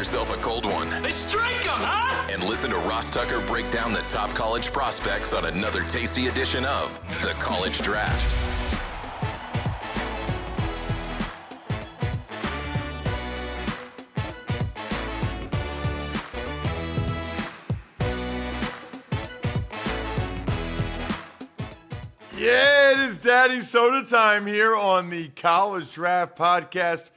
yourself a cold one. They strike 'em, huh? And listen to Ross Tucker break down the top college prospects on another tasty edition of The College Draft. Yeah, it is Daddy Soda time here on the College Draft Podcast,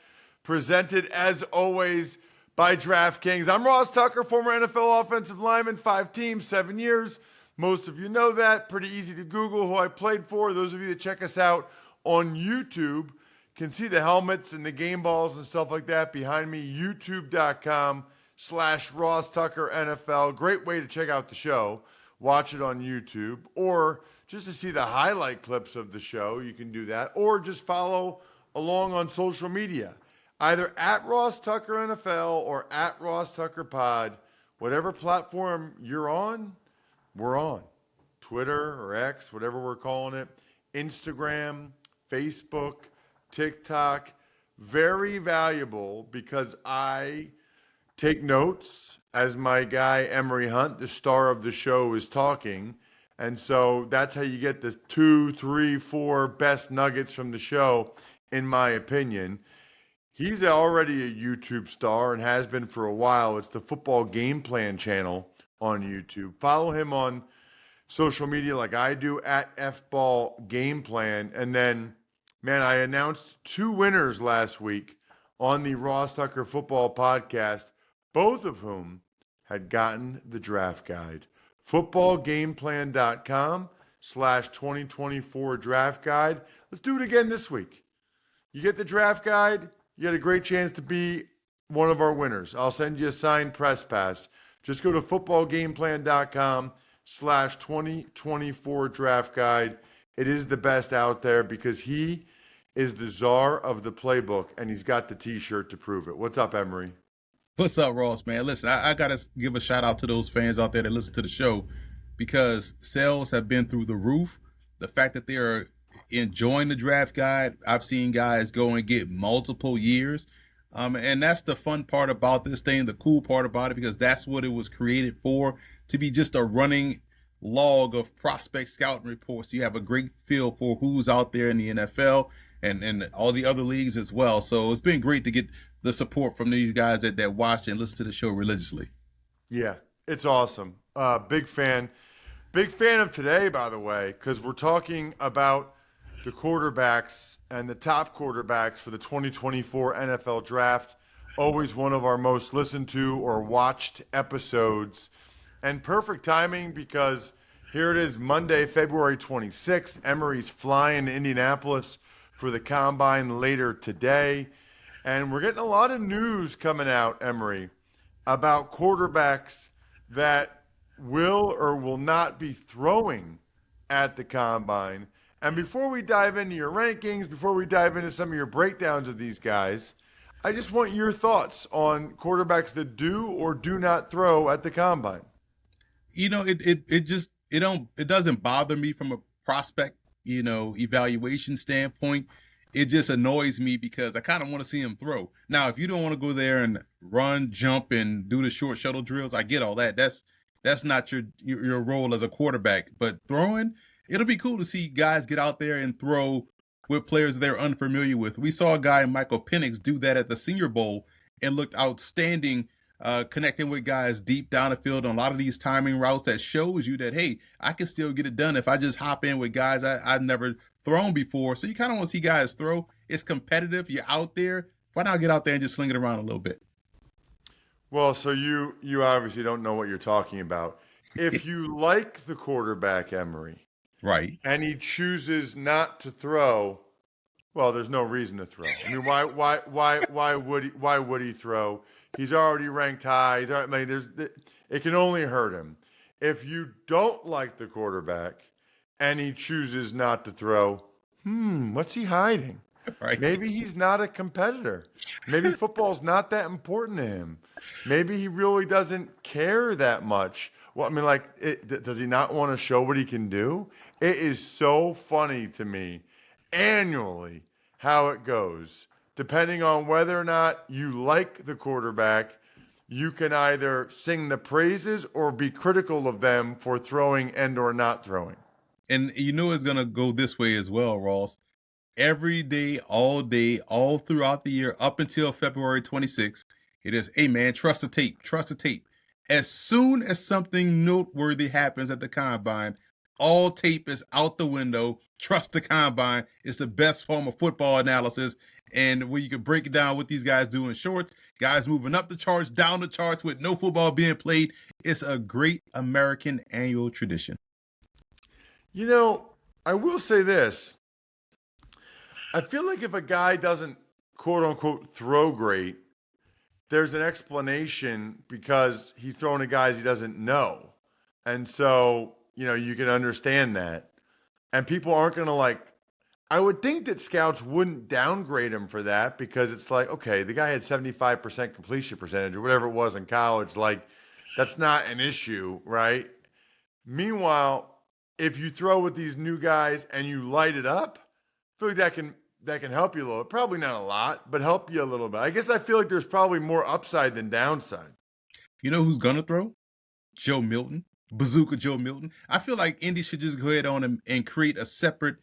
presented as always by DraftKings. I'm Ross Tucker, former NFL offensive lineman, 5 teams, 7 years. Most of you know that. Pretty easy to Google who I played for. Those of you that check us out on YouTube can see the helmets and the game balls and stuff like that behind me. YouTube.com/Ross Tucker NFL. Great way to check out the show. Watch it on YouTube, or just to see the highlight clips of the show, you can do that, or just follow along on social media, either at Ross Tucker NFL or at Ross Tucker Pod. Whatever platform you're on, we're on. Twitter or X, whatever we're calling it, Instagram, Facebook, TikTok. Very valuable because I take notes as my guy Emory Hunt, the star of the show, is talking. And so that's how you get the 2, 3, 4 best nuggets from the show, in my opinion. He's already a YouTube star and has been for a while. It's the Football Game Plan channel on YouTube. Follow him on social media like I do, at FBall Game Plan. And then, man, I announced 2 winners last week on the Ross Tucker Football Podcast, both of whom had gotten the draft guide. footballgameplan.com/2024 draft guide. Let's do it again this week. You get the draft guide, you get a great chance to be one of our winners. I'll send you a signed press pass. Just go to footballgameplan.com/2024 draft guide. It is the best out there because he is the czar of the playbook, and he's got the t-shirt to prove it. What's up, Emory? What's up, Ross, man? Listen, I got to give a shout out to those fans out there that listen to the show, because sales have been through the roof. The fact that they are enjoying the draft guide, I've seen guys go and get multiple years. And that's the fun part about this thing, the cool part about it, because that's what it was created for, to be just a running log of prospect scouting reports. You have a great feel for who's out there in the NFL and all the other leagues as well. So it's been great to get the support from these guys that watch and listen to the show religiously. Yeah, it's awesome. Big fan of today, by the way, because we're talking about the quarterbacks and the top quarterbacks for the 2024 NFL Draft. Always one of our most listened to or watched episodes. And perfect timing, because here it is, Monday, February 26th. Emory's flying to Indianapolis for the Combine later today. And we're getting a lot of news coming out, Emory, about quarterbacks that will or will not be throwing at the Combine. And before we dive into your rankings, before we dive into some of your breakdowns of these guys, I just want your thoughts on quarterbacks that do or do not throw at the Combine. You know, it doesn't bother me from a prospect, evaluation standpoint. It just annoys me because I kind of want to see him throw. Now, if you don't want to go there and run, jump, and do the short shuttle drills, I get all that. That's not your role as a quarterback. But throwing, it'll be cool to see guys get out there and throw with players they're unfamiliar with. We saw a guy, Michael Penix, do that at the Senior Bowl and looked outstanding, connecting with guys deep down the field on a lot of these timing routes. That shows you that, hey, I can still get it done if I just hop in with guys I've never thrown before. So you kind of want to see guys throw. It's competitive. You're out there. Why not get out there and just sling it around a little bit? Well, so you obviously don't know what you're talking about. If you like the quarterback, Emory, right, and he chooses not to throw, well, there's no reason to throw. I mean, why would he throw? He's already ranked high. It can only hurt him. If you don't like the quarterback and he chooses not to throw, what's he hiding? Right. Maybe he's not a competitor. Maybe football's not that important to him. Maybe he really doesn't care that much. Well, I mean, does he not want to show what he can do? It is so funny to me annually how it goes, depending on whether or not you like the quarterback. you can either sing the praises or be critical of them for throwing and or not throwing. And you know it's gonna go this way as well, Ross. Every day, all throughout the year, up until February 26th, it is, hey man, trust the tape, trust the tape. As soon as something noteworthy happens at the combine, all tape is out the window. Trust the combine. It's the best form of football analysis. And when you can break it down what these guys do in shorts, guys moving up the charts, down the charts with no football being played, it's a great American annual tradition. You know, I will say this. I feel like if a guy doesn't quote unquote throw great, there's an explanation because he's throwing to guys he doesn't know. And so, you can understand that. And people aren't going to I would think that scouts wouldn't downgrade him for that because it's like, okay, the guy had 75% completion percentage or whatever it was in college. Like, that's not an issue, right? Meanwhile, if you throw with these new guys and you light it up, I feel like that can help you a little. Probably not a lot, but help you a little bit. I guess I feel like there's probably more upside than downside. You know who's gonna throw? Joe Milton, Bazooka Joe Milton. I feel like Indy should just go ahead on and create a separate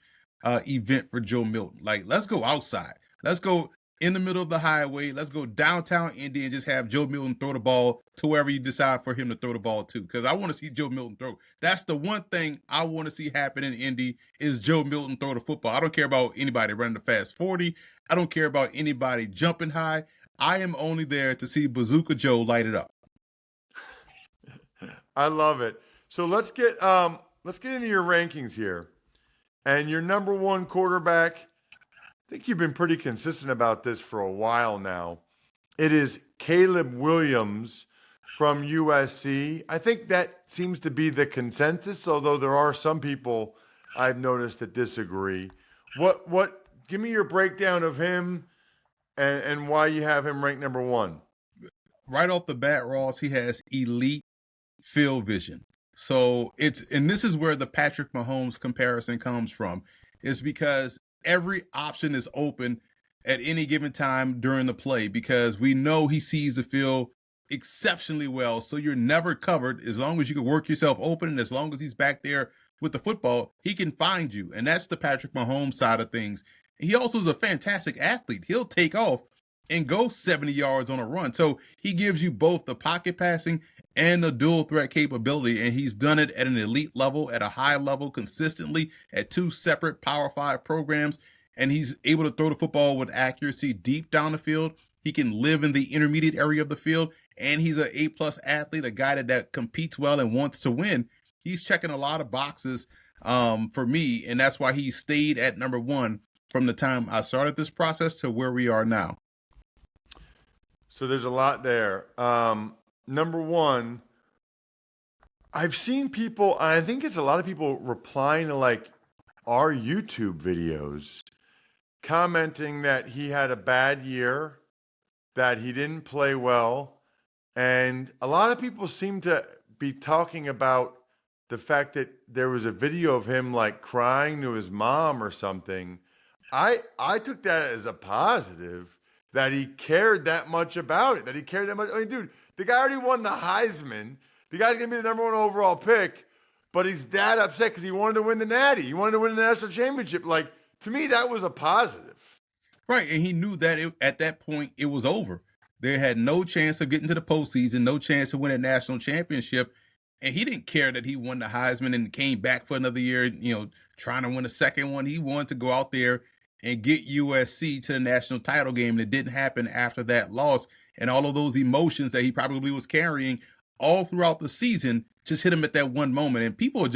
event for Joe Milton. Like, let's go outside. Let's go in the middle of the highway. Let's go downtown Indy and just have Joe Milton throw the ball to wherever you decide for him to throw the ball to. Because I want to see Joe Milton throw. That's the one thing I want to see happen in Indy is Joe Milton throw the football. I don't care about anybody running the fast 40. I don't care about anybody jumping high. I am only there to see Bazooka Joe light it up. I love it. So let's get into your rankings here. And your number one quarterback, I think you've been pretty consistent about this for a while now. It is Caleb Williams from USC. I think that seems to be the consensus, although there are some people I've noticed that disagree. Give me your breakdown of him and why you have him ranked number one. Right off the bat, Ross, he has elite field vision. So and this is where the Patrick Mahomes comparison comes from, is because every option is open at any given time during the play because we know he sees the field exceptionally well. So you're never covered as long as you can work yourself open and as long as he's back there with the football, he can find you. And that's the Patrick Mahomes side of things. He also is a fantastic athlete. He'll take off and go 70 yards on a run. So he gives you both the pocket passing and the dual threat capability, and he's done it at an elite level, at a high level, consistently at two separate Power 5 programs, and he's able to throw the football with accuracy deep down the field. He can live in the intermediate area of the field, and he's an A-plus athlete, a guy that competes well and wants to win. He's checking a lot of boxes for me, and that's why he stayed at number one from the time I started this process to where we are now. So there's a lot there. Number one, I've seen people, I think it's a lot of people replying to our YouTube videos, commenting that he had a bad year, that he didn't play well. And a lot of people seem to be talking about the fact that there was a video of him crying to his mom or something. I took that as a positive, that he cared that much about it, that he cared that much. I mean, dude, the guy already won the Heisman. The guy's going to be the number one overall pick, but he's that upset because he wanted to win the Natty. He wanted to win the national championship. To me, that was a positive. Right, and he knew that at that point it was over. They had no chance of getting to the postseason, no chance to win a national championship, and he didn't care that he won the Heisman and came back for another year, trying to win a second one. He wanted to go out there and get USC to the national title game, and it didn't happen after that loss. And all of those emotions that he probably was carrying all throughout the season just hit him at that one moment. And people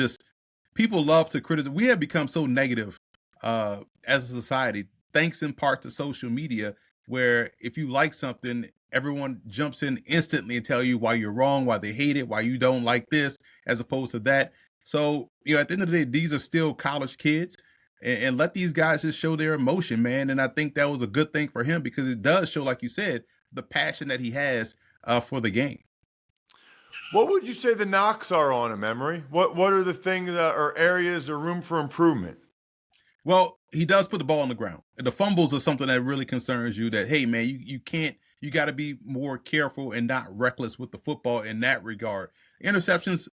love to criticize. We have become so negative as a society, thanks in part to social media, where if you like something, everyone jumps in instantly and tell you why you're wrong, why they hate it, why you don't like this, as opposed to that. So, at the end of the day, these are still college kids. And let these guys just show their emotion, man. And I think that was a good thing for him because it does show, like you said, the passion that he has for the game. What would you say the knocks are on him, Emory? What are the things that are areas or room for improvement? Well, he does put the ball on the ground. The fumbles are something that really concerns you that, hey, man, you can't you got to be more careful and not reckless with the football in that regard. Interceptions,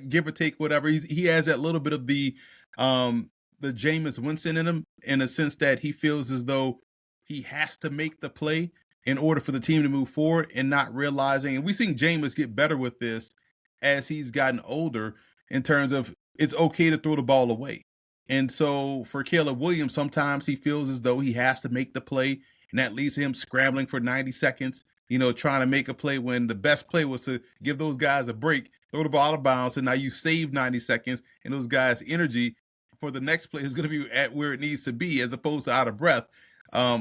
give or take, whatever. He has that little bit of the Jameis Winston in him, in a sense that he feels as though he has to make the play in order for the team to move forward, and not realizing. And we've seen Jameis get better with this as he's gotten older, in terms of it's okay to throw the ball away. And so for Caleb Williams, sometimes he feels as though he has to make the play, and that leads to him scrambling for 90 seconds, trying to make a play when the best play was to give those guys a break, throw the ball out of bounds. So now you save 90 seconds, and those guys' energy for the next play is going to be at where it needs to be, as opposed to out of breath.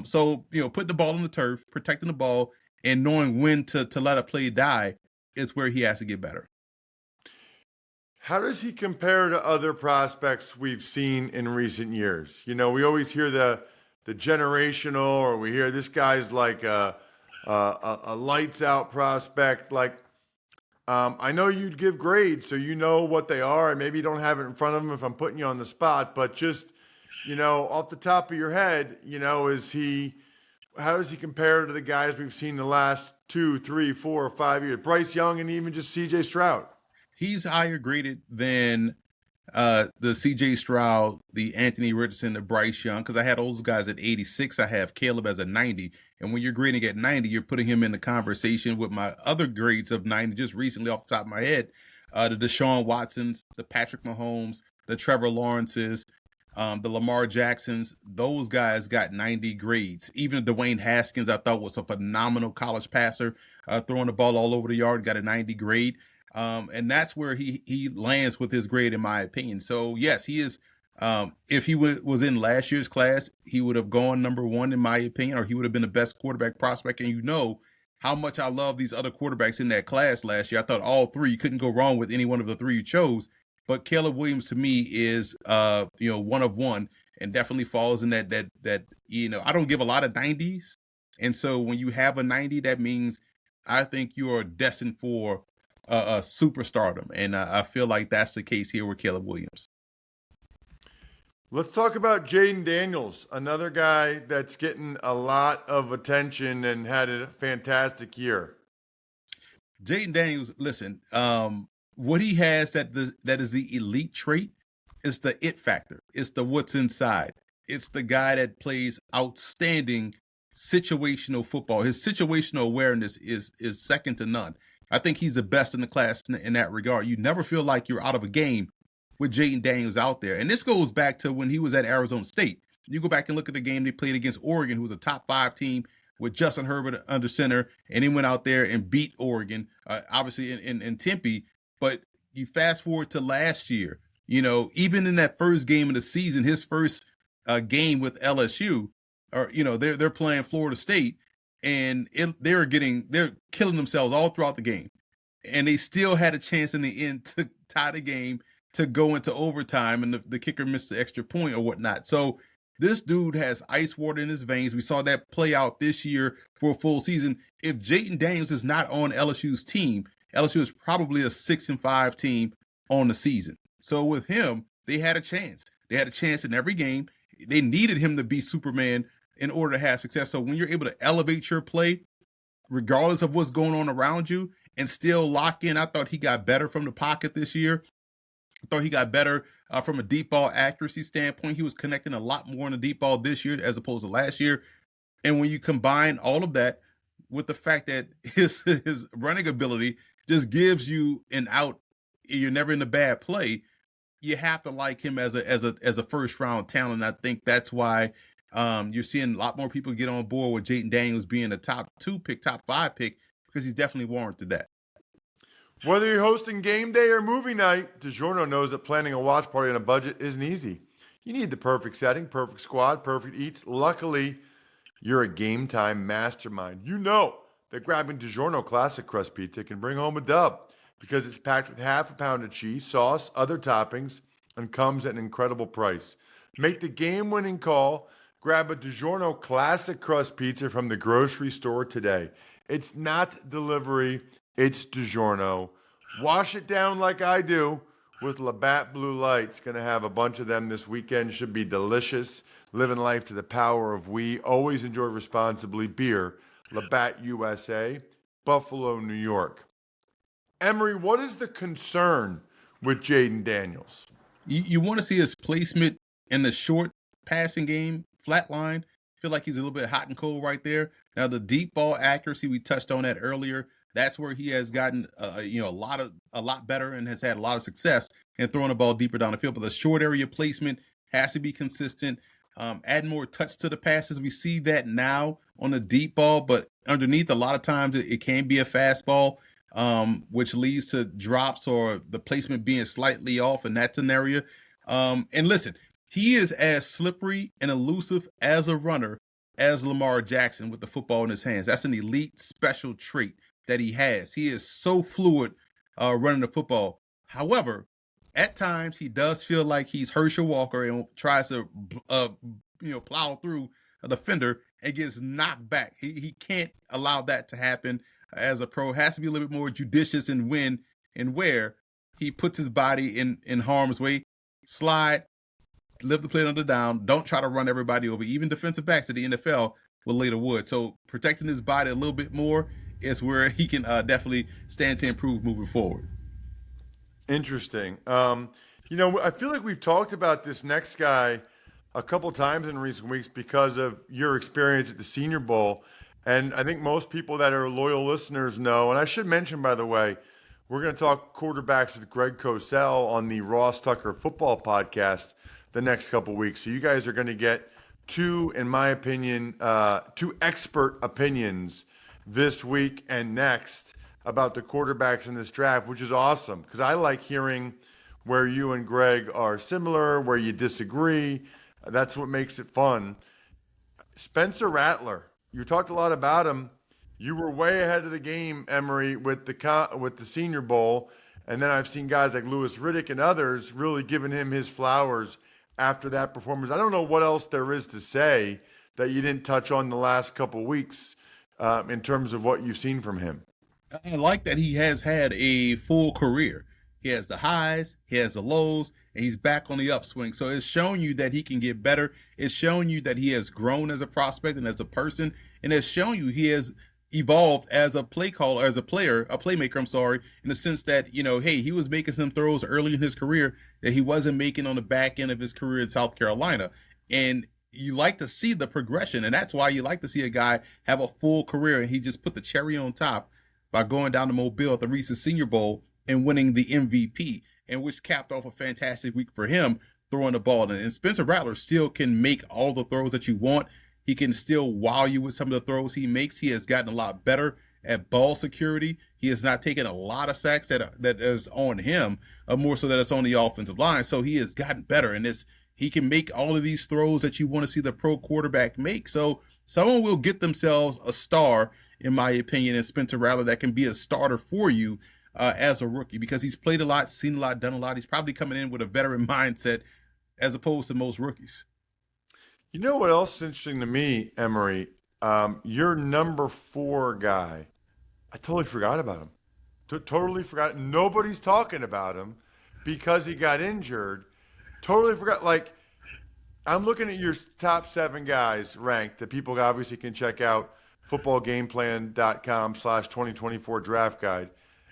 So putting the ball on the turf, protecting the ball, and knowing when to let a play die is where he has to get better. How does he compare to other prospects we've seen in recent years? We always hear the generational, or we hear this guy's like a lights out prospect. Like, I know you'd give grades, so you know what they are, and maybe you don't have it in front of him if I'm putting you on the spot, but just, off the top of your head, how does he compare to the guys we've seen the last 2, 3, 4, or 5 years? Bryce Young and even just CJ Stroud. He's higher graded than the CJ Stroud, the Anthony Richardson, the Bryce Young, because I had those guys at 86. I have Caleb as a 90. And when you're grading at 90, you're putting him in the conversation with my other grades of 90 just recently off the top of my head. The Deshaun Watsons, the Patrick Mahomes, the Trevor Lawrences, the Lamar Jacksons. Those guys got 90 grades. Even Dwayne Haskins, I thought, was a phenomenal college passer, throwing the ball all over the yard, got a 90 grade. And that's where he lands with his grade, in my opinion. So yes, he is. If he was in last year's class, he would have gone number one, in my opinion, or he would have been the best quarterback prospect. And how much I love these other quarterbacks in that class last year. I thought all three, you couldn't go wrong with any one of the three you chose. But Caleb Williams, to me, is one of one, and definitely falls in that I don't give a lot of 90s. And so when you have a 90, that means I think you are destined for a superstardom, and I feel like that's the case here with Caleb Williams. Let's talk about Jayden Daniels, another guy that's getting a lot of attention and had a fantastic year. Jayden Daniels, listen, what he has that is the elite trait is the it factor. It's the what's inside. It's the guy that plays outstanding situational football. His situational awareness is second to none. I think he's the best in the class in that regard. You never feel like you're out of a game with Jayden Daniels out there. And this goes back to when he was at Arizona State. You go back and look at the game they played against Oregon, who was a top 5 team with Justin Herbert under center, and he went out there and beat Oregon, obviously in Tempe. But you fast forward to last year, even in that first game of the season, his first game with LSU, or they're playing Florida State, and they're killing themselves all throughout the game, and they still had a chance in the end to tie the game, to go into overtime, and the kicker missed the extra point or whatnot. So this dude has ice water in his veins. We saw that play out this year for a full season. If Jayden Daniels is not on LSU's team, LSU is probably a 6-5 team on the season. So with him, they had a chance. They had a chance in every game. They needed him to be Superman in order to have success. So when you're able to elevate your play, regardless of what's going on around you, and still lock in, I thought he got better from the pocket this year. I thought he got better from a deep ball accuracy standpoint. He was connecting a lot more in the deep ball this year as opposed to last year. And when you combine all of that with the fact that his running ability just gives you an out, you're never in a bad play, you have to like him as a first round talent. I think that's why you're seeing a lot more people get on board with Jayden Daniels being a top 2 pick, top 5 pick, because he's definitely warranted that. Whether you're hosting game day or movie night, DiGiorno knows that planning a watch party on a budget isn't easy. You need the perfect setting, perfect squad, perfect eats. Luckily, you're a game time mastermind. You know that grabbing DiGiorno Classic Crust Pizza can bring home a dub because it's packed with half a pound of cheese, sauce, other toppings, and comes at an incredible price. Make the game-winning call. Grab a DiGiorno Classic Crust Pizza from the grocery store today. It's not delivery. It's DiGiorno. Wash it down like I do with Labatt Blue Lights. Going to have a bunch of them this weekend. Should be delicious. Living life to the power of we. Always enjoy responsibly. Beer, Labatt, USA, Buffalo, New York. Emory, what is the concern with Jayden Daniels? You want to see his placement in the short passing game, flat line. Feel like he's a little bit hot and cold right there. Now the deep ball accuracy, we touched on that earlier. That's where he has gotten a lot better and has had a lot of success in throwing the ball deeper down the field. But the short area placement has to be consistent. Add more touch to the passes. We see that now on the deep ball, but underneath, a lot of times it can be a fastball, which leads to drops or the placement being slightly off, and that's an area. And listen, he is as slippery and elusive as a runner as Lamar Jackson with the football in his hands. That's an elite special trait that he has. He is so fluid running the football. However, at times he does feel like he's Herschel Walker and tries to plow through a defender and gets knocked back. He can't allow that to happen as a pro. Has to be a little bit more judicious in when and where he puts his body in harm's way. Slide, live the play under down. Don't try to run everybody over. Even defensive backs at the NFL will lay the wood. So protecting his body a little bit more is where he can definitely stand to improve moving forward. Interesting. I feel like we've talked about this next guy a couple times in recent weeks because of your experience at the Senior Bowl. And I think most people that are loyal listeners know, and I should mention, by the way, we're going to talk quarterbacks with Greg Cosell on the Ross Tucker Football Podcast the next couple weeks. So you guys are going to get two, in my opinion, two expert opinions this week and next about the quarterbacks in this draft, which is awesome because I like hearing where you and Greg are similar, where you disagree. That's what makes it fun. Spencer Rattler, you talked a lot about him. You were way ahead of the game, Emory, with the Senior Bowl, and then I've seen guys like Louis Riddick and others really giving him his flowers after that performance. I don't know what else there is to say that you didn't touch on the last couple weeks in terms of what you've seen from him. I like that he has had a full career. He has the highs, he has the lows, and he's back on the upswing. So it's showing you that he can get better. It's showing you that he has grown as a prospect and as a person, and it's showing you he has evolved as a play caller, as a player, a playmaker, in the sense that, hey, he was making some throws early in his career that he wasn't making on the back end of his career in South Carolina. And you like to see the progression, and that's why you like to see a guy have a full career, and he just put the cherry on top by going down to Mobile at the recent Senior Bowl and winning the MVP, and which capped off a fantastic week for him throwing the ball. And Spencer Rattler still can make all the throws that you want. He can still wow you with some of the throws he makes. He has gotten a lot better at ball security. He has not taken a lot of sacks that is on him, more so that it's on the offensive line. So he has gotten better, and he can make all of these throws that you want to see the pro quarterback make. So someone will get themselves a star, in my opinion, in Spencer Rattler that can be a starter for you as a rookie, because he's played a lot, seen a lot, done a lot. He's probably coming in with a veteran mindset as opposed to most rookies. You know what else is interesting to me, Emory? Your number 4 guy. I totally forgot about him. Totally forgot. Nobody's talking about him because he got injured. Totally forgot. Like, I'm looking at your top 7 guys ranked that people obviously can check out, footballgameplan.com/2024 draft guide.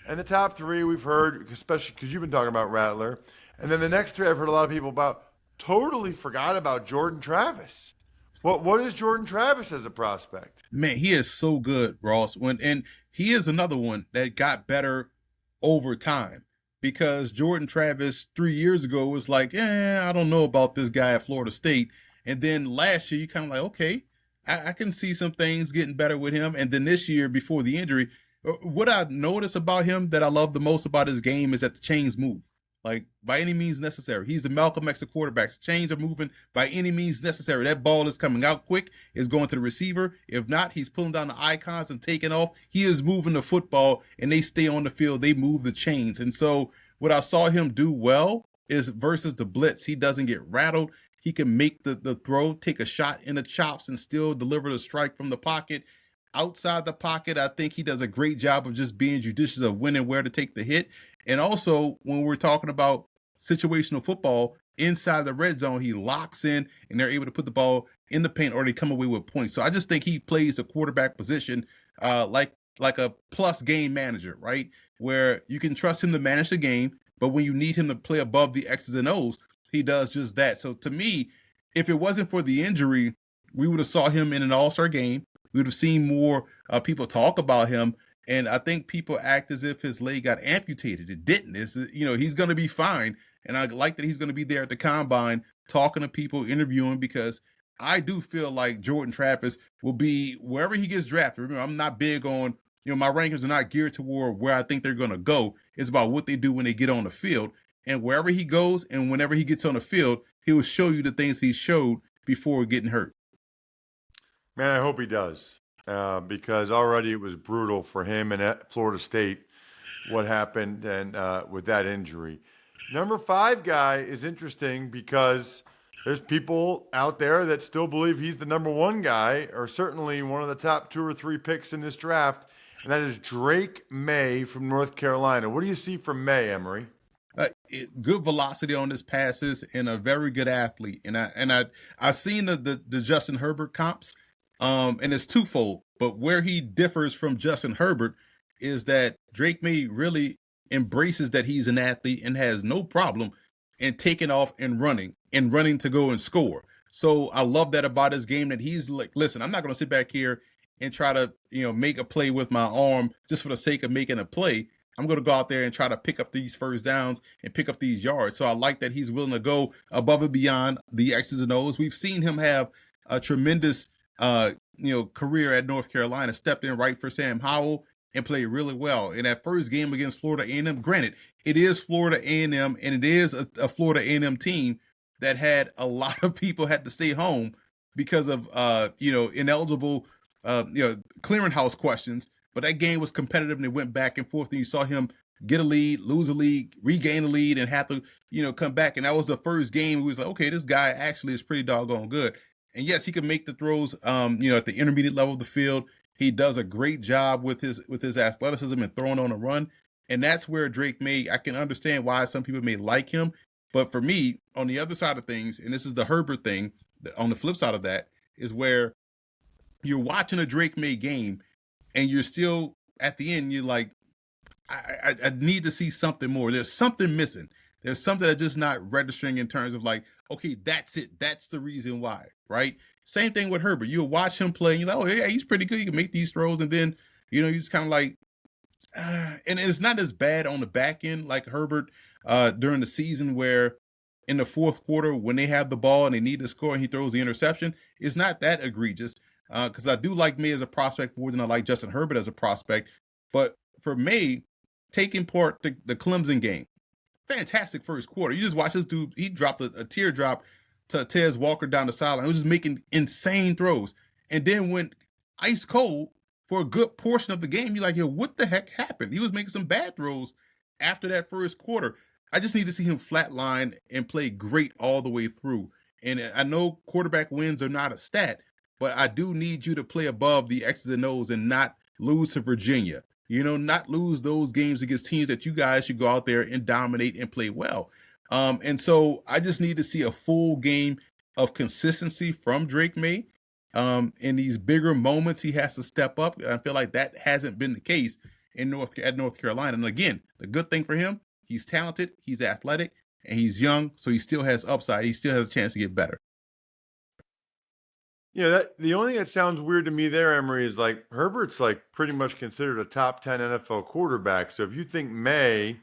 And the top 3 we've heard, especially because you've been talking about Rattler. And then the next 3 I've heard a lot of people about. Totally forgot about Jordan Travis. What is Jordan Travis as a prospect? Man, he is so good, Ross. And he is another one that got better over time, because Jordan Travis 3 years ago was like, I don't know about this guy at Florida State. And then last year you kind of like, okay, I can see some things getting better with him. And then this year, before the injury, what I noticed about him that I love the most about his game is that the chains move. Like, by any means necessary. He's the Malcolm X of quarterbacks. Chains are moving by any means necessary. That ball is coming out quick. It's going to the receiver. If not, he's pulling down the icons and taking off. He is moving the football, and they stay on the field. They move the chains. And so what I saw him do well is versus the blitz. He doesn't get rattled. He can make the throw, take a shot in the chops, and still deliver the strike from the pocket. Outside the pocket, I think he does a great job of just being judicious of when and where to take the hit. And also, when we're talking about situational football inside the red zone. He locks in and they're able to put the ball in the paint or they come away with points. So I just think he plays the quarterback position like a plus game manager, right? Where you can trust him to manage the game, but when you need him to play above the X's and O's, he does just that. So to me, if it wasn't for the injury, we would have saw him in an all-star game. We would have seen more people talk about him. And I think people act as if his leg got amputated. It didn't. He's going to be fine. And I like that he's going to be there at the combine talking to people, interviewing, because I do feel like Jordan Travis will be wherever he gets drafted. Remember, I'm not big on, my rankings are not geared toward where I think they're going to go. It's about what they do when they get on the field. And wherever he goes and whenever he gets on the field, he will show you the things he showed before getting hurt. Man, I hope he does. Because already it was brutal for him and at Florida State what happened and with that injury. Number 5 guy is interesting because there's people out there that still believe he's the number 1 guy, or certainly one of the top 2 or 3 picks in this draft, and that is Drake Maye from North Carolina. What do you see from Maye, Emory? Good velocity on his passes and a very good athlete. And I seen the Justin Herbert comps. And it's twofold, but where he differs from Justin Herbert is that Drake Maye really embraces that he's an athlete and has no problem in taking off and running to go and score. So I love that about his game, that he's like, listen, I'm not going to sit back here and try to, make a play with my arm just for the sake of making a play. I'm going to go out there and try to pick up these first downs and pick up these yards. So I like that he's willing to go above and beyond the X's and O's. We've seen him have a tremendous career at North Carolina, stepped in right for Sam Howell and played really well. In that first game against Florida A&M, granted, it is Florida A&M and it is a Florida A&M team that had a lot of people had to stay home because of, ineligible, clearinghouse questions. But that game was competitive and it went back and forth, and you saw him get a lead, lose a lead, regain a lead, and have to, come back. And that was the first game. We was like, okay, this guy actually is pretty doggone good. And yes, he can make the throws, at the intermediate level of the field. He does a great job with his athleticism and throwing on a run. And that's where Drake Maye, I can understand why some people may like him. But for me, on the other side of things, and this is the Herbert thing, on the flip side of that, is where you're watching a Drake Maye game and you're still, at the end, you're like, I need to see something more. There's something missing. There's something that's just not registering in terms of like, okay, that's it. That's the reason why, right? Same thing with Herbert. You'll watch him play and you're like, oh, yeah, he's pretty good. He can make these throws. And then, you just kind of like, and it's not as bad on the back end like Herbert during the season, where in the fourth quarter when they have the ball and they need to score and he throws the interception, it's not that egregious. Because I do like Maye as a prospect more than I like Justin Herbert as a prospect. But for Maye, taking part the Clemson game, fantastic first quarter. You just watch this dude. He dropped a teardrop to Tez Walker down the sideline. He was just making insane throws. And then went ice cold for a good portion of the game. You're like, yo, what the heck happened? He was making some bad throws after that first quarter. I just need to see him flatline and play great all the way through. And I know quarterback wins are not a stat, but I do need you to play above the X's and O's and not lose to Virginia. Not lose those games against teams that you guys should go out there and dominate and play well. And so I just need to see a full game of consistency from Drake Maye. In these bigger moments, he has to step up. I feel like that hasn't been the case at North Carolina. And again, the good thing for him, he's talented, he's athletic, and he's young, so he still has upside. He still has a chance to get better. The only thing that sounds weird to me there, Emory, is like Herbert's like pretty much considered a top 10 NFL quarterback. So if you think Maye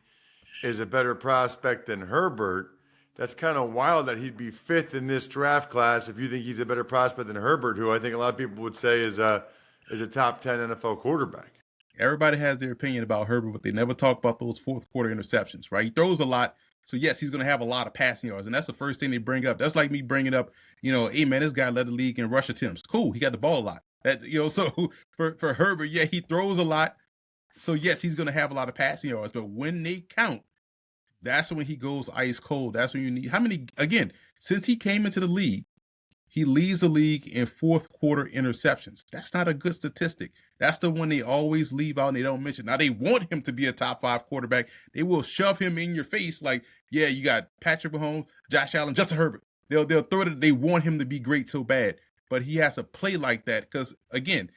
is a better prospect than Herbert, that's kind of wild that he'd be 5th in this draft class if you think he's a better prospect than Herbert, who I think a lot of people would say is a top 10 NFL quarterback. Everybody has their opinion about Herbert, but they never talk about those fourth quarter interceptions, right? He throws a lot. So, yes, he's going to have a lot of passing yards, and that's the first thing they bring up. That's like me bringing up, hey, man, this guy led the league in rush attempts. Cool, he got the ball a lot. So for Herbert, yeah, he throws a lot. So, yes, he's going to have a lot of passing yards, but when they count, that's when he goes ice cold. That's when you need – since he came into the league, he leads the league in fourth quarter interceptions. That's not a good statistic. That's the one they always leave out and they don't mention. Now, they want him to be a top 5 quarterback. They will shove him in your face like, yeah, you got Patrick Mahomes, Josh Allen, Justin Herbert. They'll throw it. They want him to be great so bad. But he has to play like that because, again,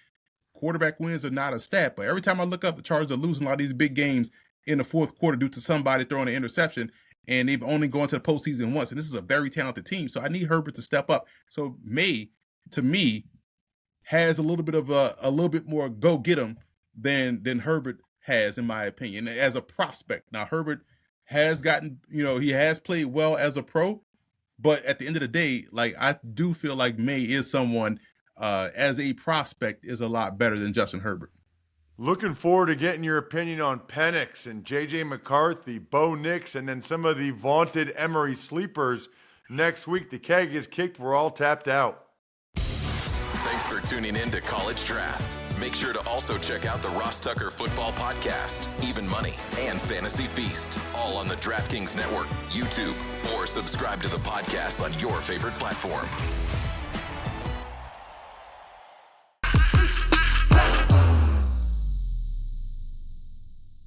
quarterback wins are not a stat. But every time I look up, the Chargers are losing a lot of these big games in the fourth quarter due to somebody throwing an interception. And they've only gone to the postseason once. And this is a very talented team. So I need Herbert to step up. So Maye, to me, has a little bit of a little bit more go get him than Herbert has, in my opinion, as a prospect. Now, Herbert has gotten, he has played well as a pro. But at the end of the day, like, I do feel like Maye is someone as a prospect is a lot better than Justin Herbert. Looking forward to getting your opinion on Penix and J.J. McCarthy, Bo Nix, and then some of the vaunted Emory sleepers next week. The keg is kicked. We're all tapped out. Thanks for tuning in to College Draft. Make sure to also check out the Ross Tucker Football Podcast, Even Money, and Fantasy Feast, all on the DraftKings Network, YouTube, or subscribe to the podcast on your favorite platform.